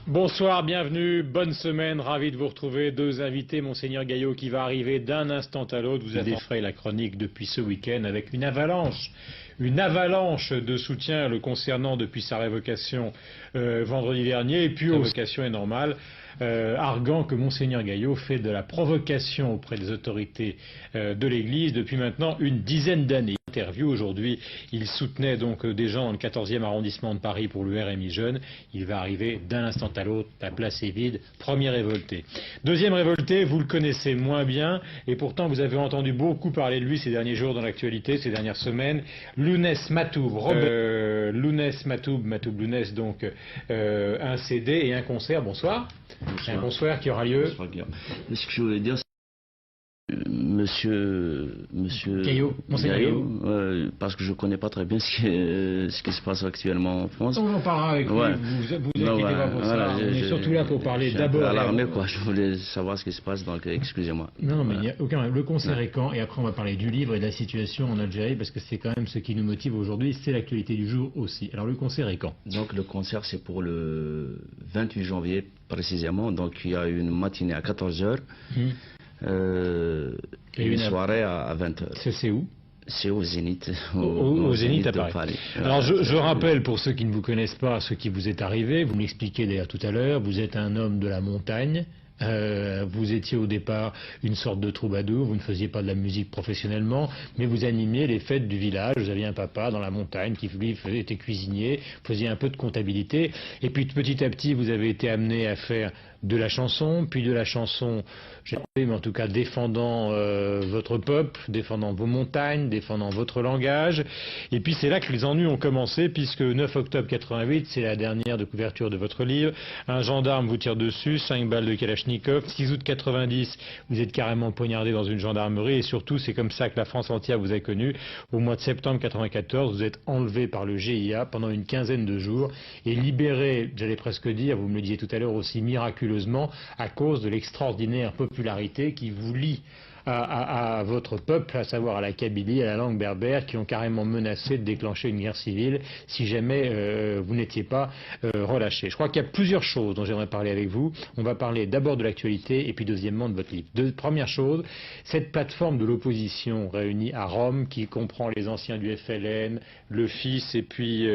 Bonsoir, bienvenue, bonne semaine, ravi de vous retrouver. Deux invités, Monseigneur Gaillot qui va arriver d'un instant à l'autre. Vous avez fait la chronique depuis ce week-end avec une avalanche de soutien le concernant depuis sa révocation vendredi dernier. Et puis, la révocation est normale. Arguant que Monseigneur Gaillot fait de la provocation auprès des autorités de l'Église depuis maintenant une dizaine d'années. Interview aujourd'hui, il soutenait donc des gens dans le 14e arrondissement de Paris pour le RMI Jeune. Il va arriver d'un instant à l'autre, la place est vide. Premier révolté. Deuxième révolté, vous le connaissez moins bien et pourtant vous avez entendu beaucoup parler de lui ces derniers jours dans l'actualité, ces dernières semaines. Lounès Matoub, Lounès Matoub, Matoub Lounès donc un CD et un concert. Bonsoir. Un concert qui aura lieu. Bonsoir, ce que je voulais dire, Monsieur Gaillot, Gaillot, parce que je ne connais pas très bien ce qui se passe actuellement en France. On en parlera avec lui, vous inquiétez pas pour ça. On est surtout là pour parler d'abord. Alarmé, quoi. Je voulais savoir ce qui se passe, donc excusez-moi. Non, mais il n'y a aucun. Le concert est quand? Et après, on va parler du livre et de la situation en Algérie, parce que c'est quand même ce qui nous motive aujourd'hui, c'est l'actualité du jour aussi. Alors, le concert est quand? Donc, le concert, c'est pour le 28 janvier, précisément. Donc, il y a une matinée à 14h. Et une soirée à 20h. C'est où? C'est au Zénith. Au Zénith à Paris. Alors je rappelle pour ceux qui ne vous connaissent pas ce qui vous est arrivé, vous me l'expliquez d'ailleurs tout à l'heure, vous êtes un homme de la montagne. Vous étiez au départ une sorte de troubadour, vous ne faisiez pas de la musique professionnellement, mais vous animiez les fêtes du village, vous aviez un papa dans la montagne qui lui était cuisinier, faisait un peu de comptabilité, et puis petit à petit vous avez été amené à faire de la chanson, puis de la chanson, mais en tout cas défendant votre peuple, défendant vos montagnes, défendant votre langage, et puis c'est là que les ennuis ont commencé, puisque 9 octobre 88, c'est la dernière de couverture de votre livre, un gendarme vous tire dessus, 5 balles de Kalachnikov, 6 août 90, vous êtes carrément poignardé dans une gendarmerie, et surtout c'est comme ça que la France entière vous a connu. Au mois de septembre 94, vous êtes enlevé par le GIA pendant une quinzaine de jours, et libéré, j'allais presque dire, vous me le disiez tout à l'heure aussi miraculeusement, à cause de l'extraordinaire popularité qui vous lie à votre peuple, à savoir à la Kabylie, à la langue berbère, qui ont carrément menacé de déclencher une guerre civile si jamais vous n'étiez pas relâché. Je crois qu'il y a plusieurs choses dont j'aimerais parler avec vous. On va parler d'abord de l'actualité et puis deuxièmement de votre livre. Première chose, cette plateforme de l'opposition réunie à Rome, qui comprend les anciens du FLN, le FIS et puis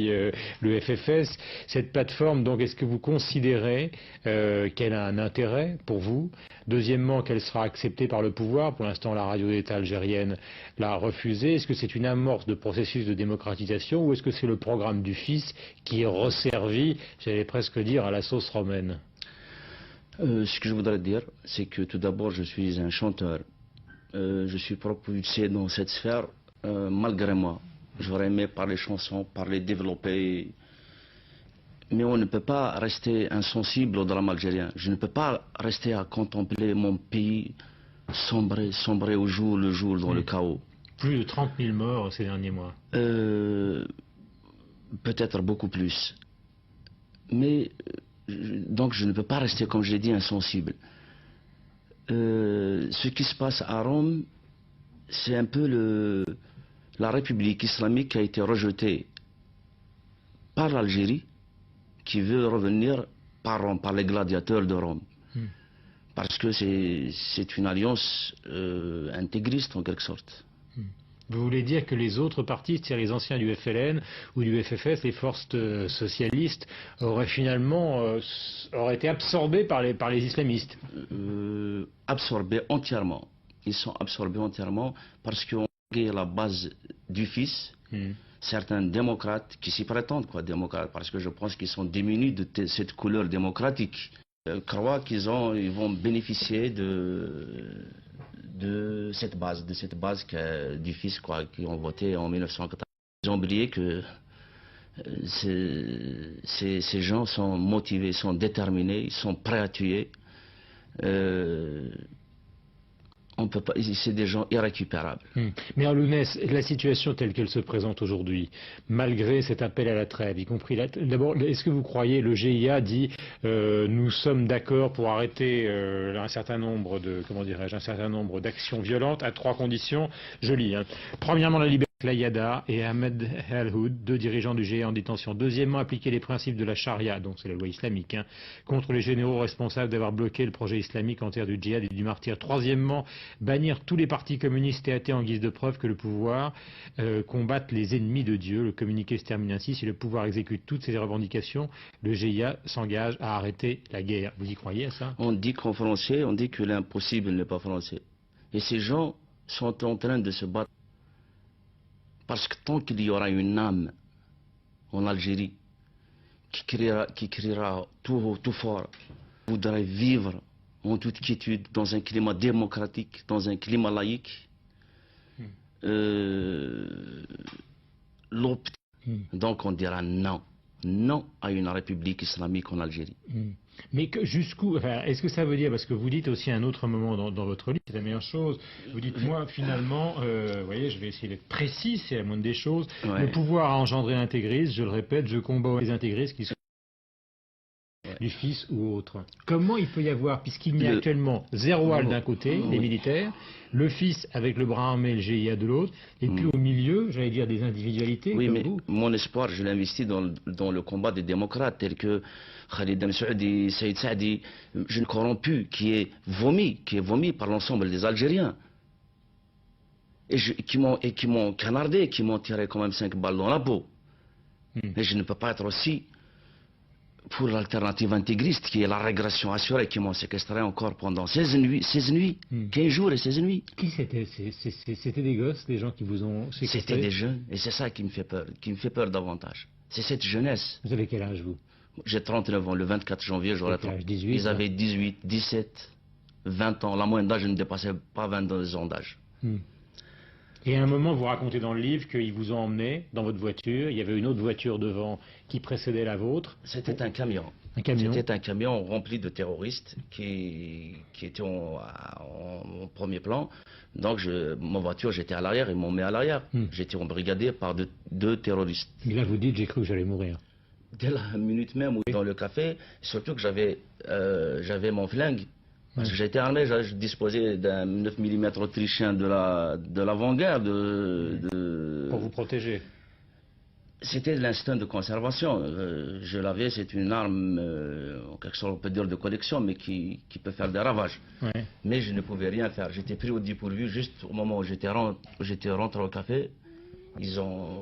le FFS, cette plateforme, donc est-ce que vous considérez qu'elle a un intérêt pour vous? Deuxièmement, qu'elle sera acceptée par le pouvoir. Pour l'instant, la radio d'État algérienne l'a refusée. Est-ce que c'est une amorce de processus de démocratisation ou est-ce que c'est le programme du FIS qui est resservi, j'allais presque dire, à la sauce romaine? Ce que je voudrais dire, c'est que tout d'abord, je suis un chanteur. Je suis propulsé dans cette sphère malgré moi. J'aurais aimé parler chansons, parler développer. Mais on ne peut pas rester insensible au drame algérien. Je ne peux pas rester à contempler mon pays sombrer au jour le jour dans le chaos. Plus de 30 000 morts ces derniers mois. Peut-être beaucoup plus. Mais donc je ne peux pas rester, comme je l'ai dit, insensible. Ce qui se passe à Rome, c'est un peu la République islamique qui a été rejetée par l'Algérie, qui veut revenir par Rome, par les gladiateurs de Rome. Parce que c'est une alliance intégriste en quelque sorte. Vous voulez dire que les autres partis, c'est-à-dire les anciens du FLN ou du FFS, les forces socialistes, auraient finalement auraient été absorbés par les islamistes? Absorbés entièrement. Ils sont absorbés entièrement parce qu'on a la base du FIS. Certains démocrates qui s'y prétendent, démocrates, parce que je pense qu'ils sont démunis de cette couleur démocratique, croient qu'ils vont bénéficier de cette base du FIS, qui ont voté en 1980. Ils ont oublié que ces gens sont motivés, sont déterminés, ils sont prêts à tuer. On peut pas, c'est des gens irrécupérables. Mais en Lounès, la situation telle qu'elle se présente aujourd'hui, malgré cet appel à la trêve, y compris d'abord, est-ce que vous croyez, le GIA dit nous sommes d'accord pour arrêter un certain nombre d'actions violentes à 3 conditions. Je lis. Premièrement, la liberté Layada et Ahmed Al-Houd, 2 dirigeants du GIA en détention. Deuxièmement, appliquer les principes de la charia, donc c'est la loi islamique, contre les généraux responsables d'avoir bloqué le projet islamique en terre du djihad et du martyr. Troisièmement, bannir tous les partis communistes et athées en guise de preuve que le pouvoir combatte les ennemis de Dieu. Le communiqué se termine ainsi: si le pouvoir exécute toutes ces revendications, le GIA s'engage à arrêter la guerre. Vous y croyez à ça? On dit qu'en français, on dit que l'impossible n'est pas français. Et ces gens sont en train de se battre. Parce que tant qu'il y aura une âme en Algérie qui criera tout haut, tout fort, voudrait vivre en toute quiétude, dans un climat démocratique, dans un climat laïque, donc on dira non. Non à une république islamique en Algérie. Mais jusqu'où, enfin, est-ce que ça veut dire, parce que vous dites aussi à un autre moment dans votre livre, c'est la meilleure chose, vous dites, moi finalement, vous voyez, je vais essayer d'être précis, c'est la moindre des choses, ouais. Le pouvoir a engendré l'intégrisme, je le répète, je combats les intégristes qui sont du fils ou autre. Comment il peut y avoir, puisqu'il y a actuellement Zeroual d'un côté, les militaires, le fils avec le bras armé, le GIA de l'autre, et puis au milieu, j'allais dire des individualités. Oui, comme mais vous. Mon espoir, je l'investis dans le combat des démocrates, tels que Khalid Msaoudi, Saïd Saadi, jeune corrompu, qui est vomi par l'ensemble des Algériens. Et qui m'ont canardé, qui m'ont tiré quand même 5 balles dans la peau. Et je ne peux pas être aussi pour l'alternative intégriste, qui est la régression assurée, qui m'ont séquestré encore pendant 16 nuits, 15 jours et 16 nuits. Qui c'était? C'était des gosses, des gens qui vous ont séquestré? C'était des jeunes, et c'est ça qui me fait peur davantage. C'est cette jeunesse. Vous avez quel âge, vous? J'ai 39 ans, le 24 janvier, j'aurais 18. Ils avaient 18, 17, 20 ans. La moyenne d'âge ne dépassait pas 22 ans d'âge. Et à un moment, vous racontez dans le livre qu'ils vous ont emmené dans votre voiture. Il y avait une autre voiture devant qui précédait la vôtre. C'était un camion. Un camion. C'était un camion rempli de terroristes qui étaient en premier plan. Donc, ma voiture, j'étais à l'arrière, ils m'ont mis à l'arrière. J'étais embrigadé par deux terroristes. Mais là, vous dites, j'ai cru que j'allais mourir. Dès la minute même où dans le café, surtout que j'avais mon flingue. Parce que j'étais armé, je disposais d'un 9 mm autrichien de l'avant-garde. Pour vous protéger. C'était l'instinct de conservation. Je l'avais, c'est une arme, en quelque sorte on peut dire de collection, mais qui peut faire des ravages. Ouais. Mais je ne pouvais rien faire. J'étais pris au dépourvu juste au moment où j'étais rentré au café. Ils sont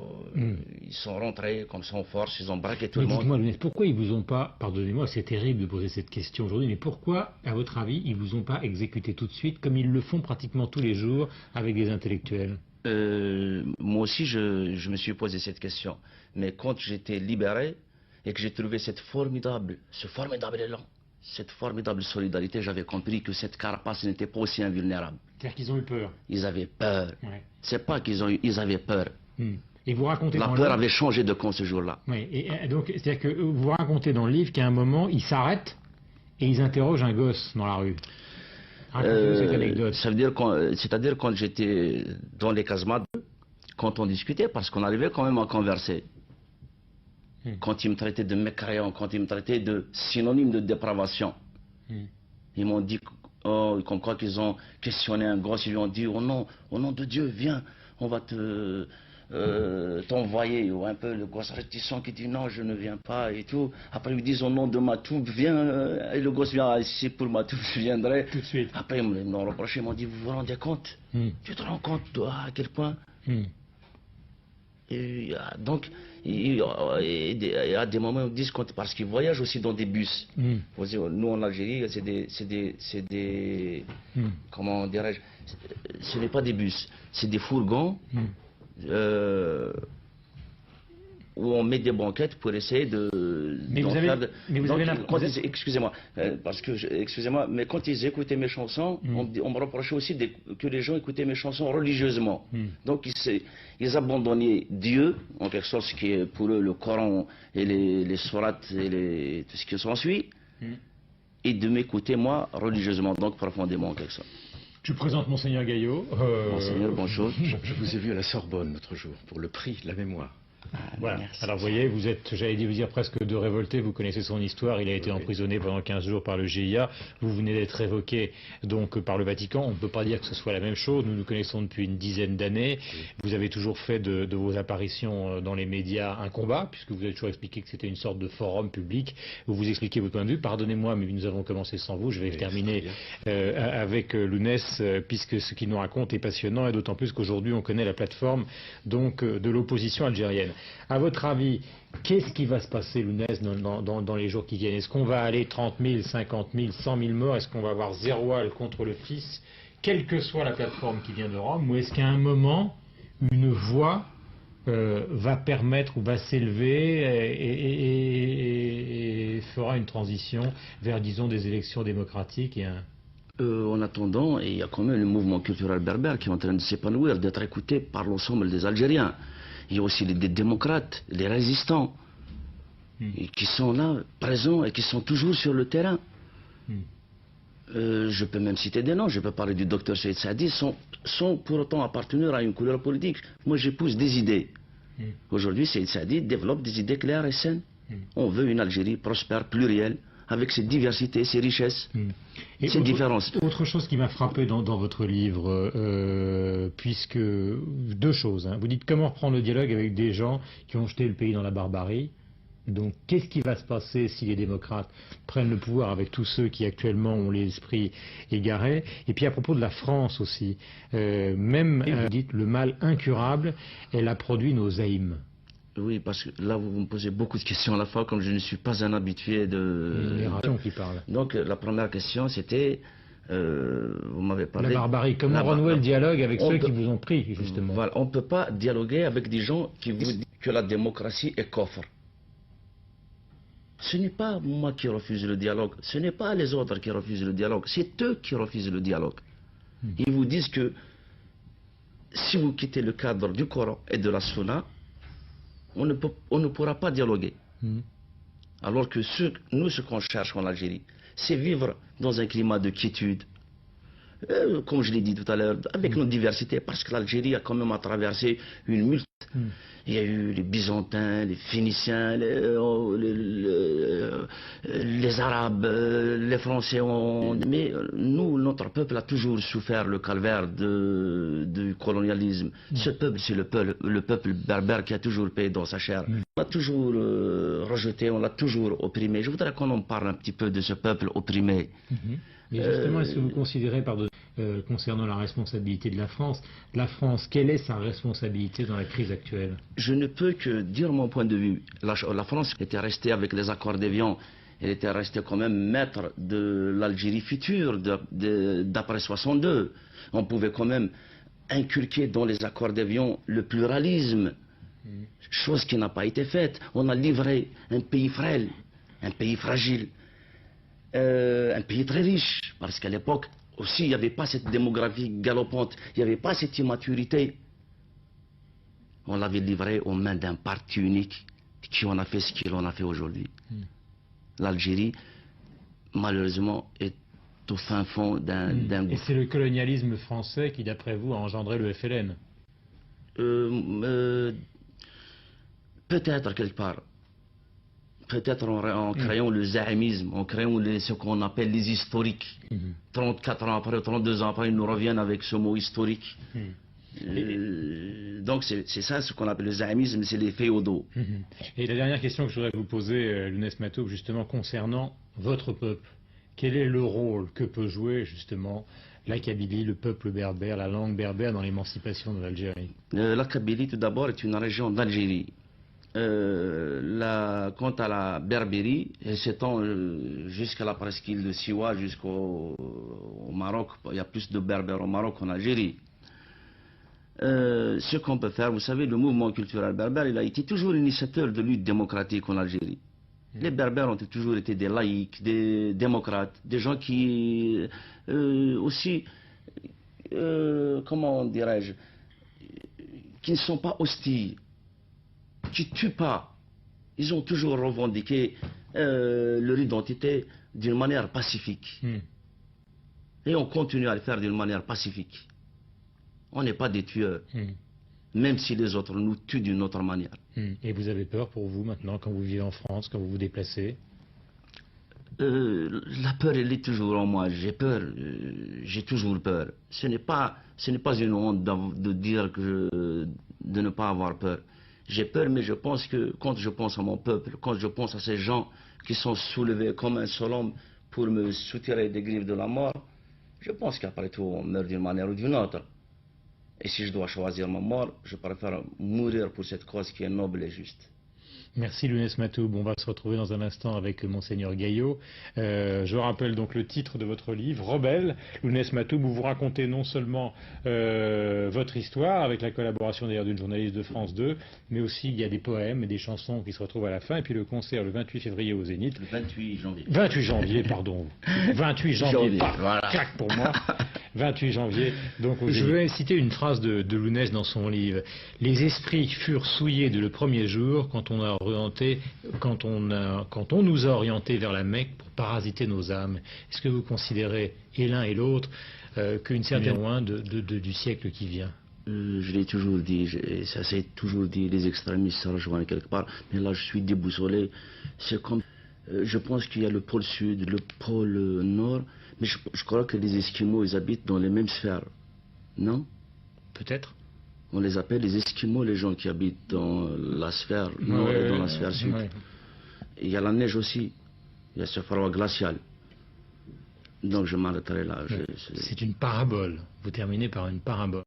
rentrés comme ça en force, ils ont braqué tout le monde. Dites-moi, pourquoi ils vous ont pas, pardonnez-moi, c'est terrible de poser cette question aujourd'hui, mais pourquoi, à votre avis, ils vous ont pas exécuté tout de suite, comme ils le font pratiquement tous les jours avec des intellectuels? Moi aussi, je me suis posé cette question. Mais quand j'étais libéré et que j'ai trouvé ce formidable élan, cette formidable solidarité, j'avais compris que cette carapace n'était pas aussi invulnérable. C'est-à-dire qu'ils ont eu peur. Ils avaient peur. Ouais. C'est pas ils avaient peur. Et vous racontez La peur avait changé de camp ce jour-là. Oui, et donc, c'est-à-dire que vous racontez dans le livre qu'à un moment, ils s'arrêtent et ils interrogent un gosse dans la rue. Racontez-nous cette anecdote. C'est-à-dire quand j'étais dans les casemates, quand on discutait, parce qu'on arrivait quand même à converser. Quand ils me traitaient de mécréant, quand ils me traitaient de synonyme de dépravation. Ils m'ont dit, comme quoi qu'ils ont questionné un gosse, ils lui ont dit, au nom de Dieu, viens, on va t'envoyer. Ou un peu le gosse réticent qui dit non, je ne viens pas et tout. Après ils lui disent au nom de Matoub, viens. Et le gosse vient ici pour Matoub, je viendrai. Tout de suite. Après ils m'ont reproché, ils m'ont dit, vous vous rendez compte? Tu te rends compte, toi, à quel point? Et, donc, il y a des moments où ils disent, parce qu'ils voyagent aussi dans des bus. Nous en Algérie, c'est des comment dirais-je, ce n'est pas des bus, c'est des fourgons où on met des banquettes pour essayer de... Excusez-moi, excusez-moi, mais quand ils écoutaient mes chansons, on me reprochait aussi que les gens écoutaient mes chansons religieusement. Donc ils abandonnaient Dieu, en quelque sorte, ce qui est pour eux le Coran et les sourates et tout ce qui s'ensuit, et de m'écouter moi religieusement, donc profondément, en quelque sorte. Je vous présente Monseigneur Gaillot. Monseigneur, bonjour. Je vous ai vu à la Sorbonne l'autre jour, pour le prix de la mémoire. Voilà. Merci. Alors vous voyez, vous êtes, j'allais dire presque de révolté, vous connaissez son histoire, il a été emprisonné pendant 15 jours par le GIA, vous venez d'être évoqué donc par le Vatican, on ne peut pas dire que ce soit la même chose, nous nous connaissons depuis une dizaine d'années, vous avez toujours fait de vos apparitions dans les médias un combat, puisque vous avez toujours expliqué que c'était une sorte de forum public où vous expliquez votre point de vue. Pardonnez-moi, mais nous avons commencé sans vous, je vais terminer avec Lounès, puisque ce qu'il nous raconte est passionnant, et d'autant plus qu'aujourd'hui on connaît la plateforme donc de l'opposition algérienne. À votre avis, qu'est-ce qui va se passer, Lounès, dans les jours qui viennent? Est-ce qu'on va aller 30 000, 50 000, 100 000 morts? Est-ce qu'on va avoir Zeroual contre le fils, quelle que soit la plateforme qui vient de Rome? Ou est-ce qu'à un moment, une voix va permettre ou va s'élever et fera une transition vers, disons, des élections démocratiques En attendant, il y a quand même le mouvement culturel berbère qui est en train de s'épanouir, d'être écouté par l'ensemble des Algériens. Il y a aussi des démocrates, les résistants, qui sont là, présents et qui sont toujours sur le terrain. Je peux même citer des noms, je peux parler du docteur Saïd Saadi sans pour autant appartenir à une couleur politique. Moi j'épouse des idées. Aujourd'hui Saïd Saadi développe des idées claires et saines. On veut une Algérie prospère, plurielle, avec ses diversités, ses richesses, ses différences. Autre chose qui m'a frappé dans votre livre, puisque deux choses. Vous dites comment reprendre le dialogue avec des gens qui ont jeté le pays dans la barbarie. Donc, qu'est-ce qui va se passer si les démocrates prennent le pouvoir avec tous ceux qui actuellement ont l'esprit égaré? Et puis à propos de la France aussi, vous dites le mal incurable, elle a produit nos zaïms. Oui, parce que là, vous me posez beaucoup de questions à la fois, comme je ne suis pas un habitué de... qui parle. Donc, la première question, c'était... vous m'avez parlé... La barbarie. Comment renouer le dialogue avec ceux qui vous ont pris, justement? Voilà, on ne peut pas dialoguer avec des gens qui vous disent que la démocratie est coffre. Ce n'est pas moi qui refuse le dialogue, ce n'est pas les autres qui refusent le dialogue, c'est eux qui refusent le dialogue. Ils vous disent que si vous quittez le cadre du Coran et de la Sunna, on ne pourra pas dialoguer. Alors que nous, ce qu'on cherche en Algérie, c'est vivre dans un climat de quiétude, comme je l'ai dit tout à l'heure, avec nos diversités, parce que l'Algérie a quand même traversé une multitude. Il y a eu les Byzantins, les Phéniciens, les Arabes, les Français. Mais nous, notre peuple a toujours souffert le calvaire du colonialisme. Ce peuple, c'est le peuple berbère qui a toujours payé dans sa chair. On l'a toujours rejeté, on l'a toujours opprimé. Je voudrais qu'on en parle un petit peu de ce peuple opprimé. Mais justement, est-ce que vous considérez, concernant la responsabilité de la France, quelle est sa responsabilité dans la crise actuelle? Je ne peux que dire mon point de vue. La France était restée avec les accords d'Évian, elle était restée quand même maître de l'Algérie future, d'après 62. On pouvait quand même inculquer dans les accords d'Évian le pluralisme, chose qui n'a pas été faite. On a livré un pays frêle, un pays fragile. Un pays très riche, parce qu'à l'époque aussi il n'y avait pas cette démographie galopante, il n'y avait pas cette immaturité. On l'avait livré aux mains d'un parti unique qui en a fait ce qu'il en a fait aujourd'hui. L'Algérie, malheureusement, est au fin fond d'un... Et c'est le colonialisme français qui, d'après vous, a engendré le FLN? Peut-être quelque part. Peut-être en créant le zaïmisme, en créant ce qu'on appelle les historiques. 34 ans après, 32 ans après, ils nous reviennent avec ce mot historique. Donc c'est ça ce qu'on appelle le zaïmisme, c'est les féodaux. Et la dernière question que je voudrais vous poser, Lounès Matoub, justement concernant votre peuple. Quel est le rôle que peut jouer justement la Kabylie, le peuple berbère, la langue berbère dans l'émancipation de l'Algérie? La Kabylie, tout d'abord, est une région d'Algérie. Quant à la Berbérie, elle s'étend jusqu'à la presqu'île de Siwa, jusqu'au Maroc. Il y a plus de Berbères au Maroc qu'en Algérie. Ce qu'on peut faire, vous savez, le mouvement culturel berbère, il a été toujours initiateur de lutte démocratique en Algérie. Les Berbères ont toujours été des laïcs, des démocrates, des gens qui aussi, comment dirais-je, qui ne sont pas hostiles, qui ne tuent pas. Ils ont toujours revendiqué leur identité d'une manière pacifique. Et on continue à le faire d'une manière pacifique. On n'est pas des tueurs. même si les autres nous tuent d'une autre manière. Et vous avez peur pour vous maintenant, quand vous vivez en France, quand vous vous déplacez? La peur, elle est toujours en moi. J'ai peur, j'ai toujours peur. Ce n'est pas une honte de dire de ne pas avoir peur. J'ai peur, mais je pense que quand je pense à mon peuple, quand je pense à ces gens qui sont soulevés comme un seul homme pour me soutirer des griffes de la mort, je pense qu'après tout, on meurt d'une manière ou d'une autre. Et si je dois choisir ma mort, je préfère mourir pour cette cause qui est noble et juste. Merci Lounès Matoub. On va se retrouver dans un instant avec Monseigneur Gaillot. Je rappelle donc le titre de votre livre, Rebelle, Lounès Matoub, où vous racontez non seulement votre histoire, avec la collaboration d'ailleurs d'une journaliste de France 2, mais aussi il y a des poèmes et des chansons qui se retrouvent à la fin, et puis le concert le 28 février au Zénith. Le 28 janvier. 28 janvier, pardon. 28 janvier, voilà. Clac pour moi. 28 janvier. Donc, je veux citer une phrase de Lounès dans son livre. Les esprits furent souillés dès le premier jour quand on nous a orientés vers la Mecque pour parasiter nos âmes. Est-ce que vous considérez, et l'un et l'autre, qu'une certaine loin du siècle qui vient? Je l'ai toujours dit, ça s'est toujours dit, les extrémistes se rejoignent quelque part, mais là je suis déboussolé. C'est comme, je pense qu'il y a le pôle sud, le pôle nord, mais je crois que les Esquimaux, ils habitent dans les mêmes sphères, non? Peut-être. On les appelle les Esquimaux, les gens qui habitent dans la sphère nord et dans la sphère sud. Il y a la neige aussi, il y a ce froid glacial. Donc je m'arrêterai là. C'est une parabole, vous terminez par une parabole.